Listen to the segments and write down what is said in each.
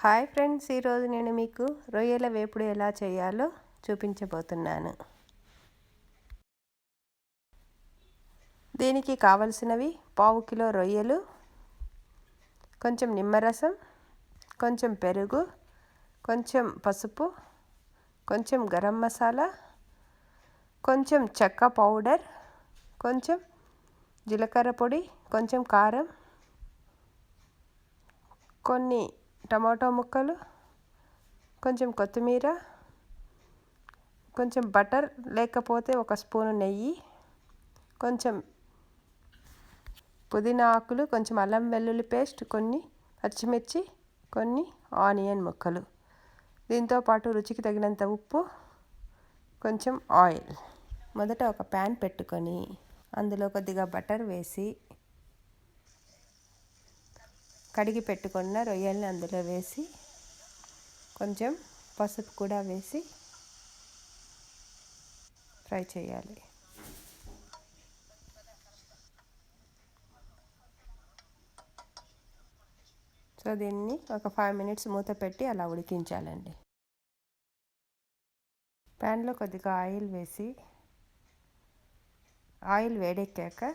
Hi friends, ఈరోజు నేను మీకు రొయ్యల వేపుడు ఎలా చేయాలో చూపించబోతున్నాను. దీనికి కావలసినవి 1/2 కిలో రొయ్యలు, కొంచెం నిమ్మరసం, కొంచెం పెరుగు, కొంచెం పసుపు, కొంచెం గరం మసాలా, కొంచెం చెక్క పౌడర్, కొంచెం జీలకర్ర పొడి, కొంచెం కారం, కొన్ని టమాటో ముక్కలు, కొంచెం కొత్తిమీర, కొంచెం బటర్ లేకపోతే 1 స్పూను నెయ్యి, కొంచెం పుదీనా ఆకులు, కొంచెం అల్లం వెల్లుల్లి పేస్ట్, కొన్ని పచ్చిమిర్చి, కొన్ని ఆనియన్ ముక్కలు, దీంతో పాటు రుచికి తగినంత ఉప్పు, కొంచెం ఆయిల్. మొదట ఒక ప్యాన్ పెట్టుకొని అందులో కొద్దిగా బటర్ వేసి కడిగి పెట్టుకున్న రొయ్యల్ని అందులో వేసి కొంచెం పసుపు కూడా వేసి ఫ్రై చేయాలి. సో దీన్ని ఒక 5 మినిట్స్ మూత పెట్టి అలా ఉడికించాలండి. ప్యాన్లో కొద్దిగా ఆయిల్ వేసి ఆయిల్ వేడెక్కాక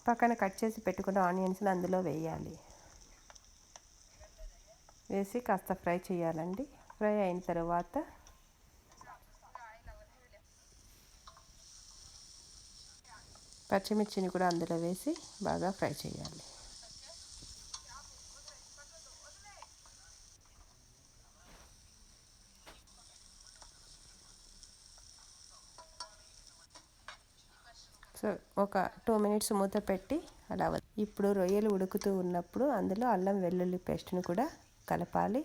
పక్కన కట్ చేసి పెట్టుకున్న ఆనియన్స్ని అందులో వేయాలి. వేసి కాస్త ఫ్రై చేయాలండి. ఫ్రై అయిన తర్వాత పచ్చిమిర్చిని కూడా అందులో వేసి బాగా ఫ్రై చేయాలి. సో ఒక 2 మినిట్స్ మూత పెట్టి అలా ఇప్పుడు రొయ్యలు ఉడుకుతూ ఉన్నప్పుడు అందులో అల్లం వెల్లుల్లి పేస్ట్ని కూడా కలపాలి.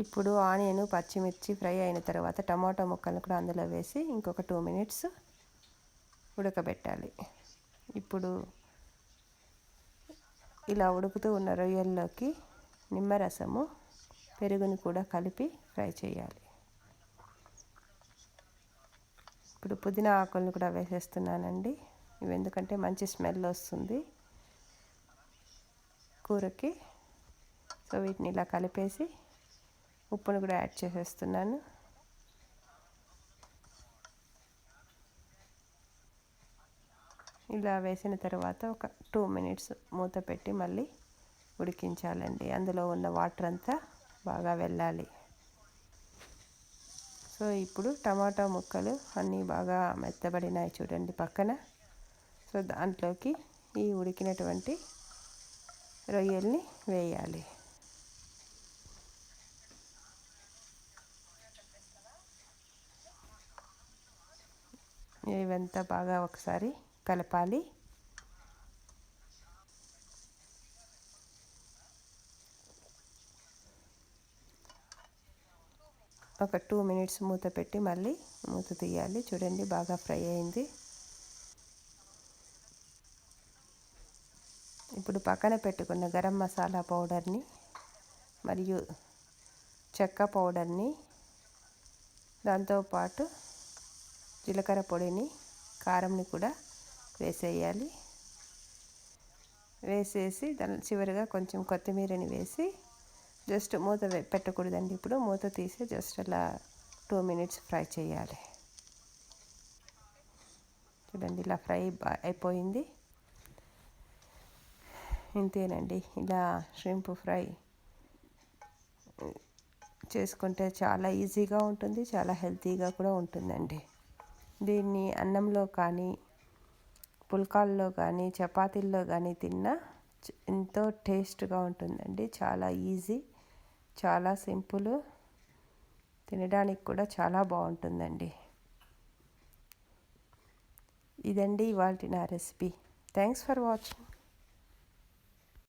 ఇప్పుడు ఆనియన్, పచ్చిమిర్చి ఫ్రై అయిన తర్వాత టమాటో ముక్కలను కూడా అందులో వేసి ఇంకొక 2 మినిట్స్ ఉడకబెట్టాలి. ఇప్పుడు ఇలా ఉడుకుతూ ఉన్న రొయ్యల్లోకి నిమ్మరసము, పెరుగుని కూడా కలిపి ఫ్రై చేయాలి. ఇప్పుడు పుదీనా ఆకులను కూడా వేసేస్తున్నానండి. ఇవి ఎందుకంటే మంచి స్మెల్ వస్తుంది కూరకి. సో వీటిని ఇలా కలిపేసి ఉప్పును కూడా యాడ్ చేసేస్తున్నాను. ఇలా వేసిన తర్వాత ఒక 2 మినిట్స్ మూత పెట్టి మళ్ళీ ఉడికించాలండి. అందులో ఉన్న వాటర్ అంతా బాగా వెళ్ళాలి. సో ఇప్పుడు టమాటా ముక్కలు అన్నీ బాగా మెత్తబడినాయి చూడండి పక్కన. సో దాంట్లోకి ఈ ఉడికినటువంటి రొయ్యల్ని వేయాలి. ఇవంతా బాగా ఒకసారి కలపాలి. ఒక 2 మినిట్స్ మూత పెట్టి మళ్ళీ మూత తీయాలి. చూడండి బాగా ఫ్రై అయింది. ఇప్పుడు పక్కన పెట్టుకున్న గరం మసాలా పౌడర్ని మరియు చెక్క పౌడర్ని, దాంతోపాటు జీలకర్ర పొడిని, కారంని కూడా వేసేయాలి. వేసేసి దాని చివరిగా కొంచెం కొత్తిమీరని వేసి జస్ట్ మూత పెట్టకూడదండి. ఇప్పుడు మూత తీసి జస్ట్ అలా 2 మినిట్స్ ఫ్రై చేయాలి. చూడండి ఇలా ఫ్రై అయిపోయింది. ఇంతేనండి. ఇలా షింప్ ఫ్రై చేసుకుంటే చాలా ఈజీగా ఉంటుంది, చాలా హెల్తీగా కూడా ఉంటుందండి. దీన్ని అన్నంలో కానీ, పుల్కాల్లో కానీ, చపాతీల్లో కానీ తిన్నా ఎంతో టేస్ట్గా ఉంటుందండి. చాలా ఈజీ, చాలా సింపుల్, తినడానికి కూడా చాలా బాగుంటుందండి. ఇదండి ఇవాల్టి నా రెసిపీ. Thanks for watching.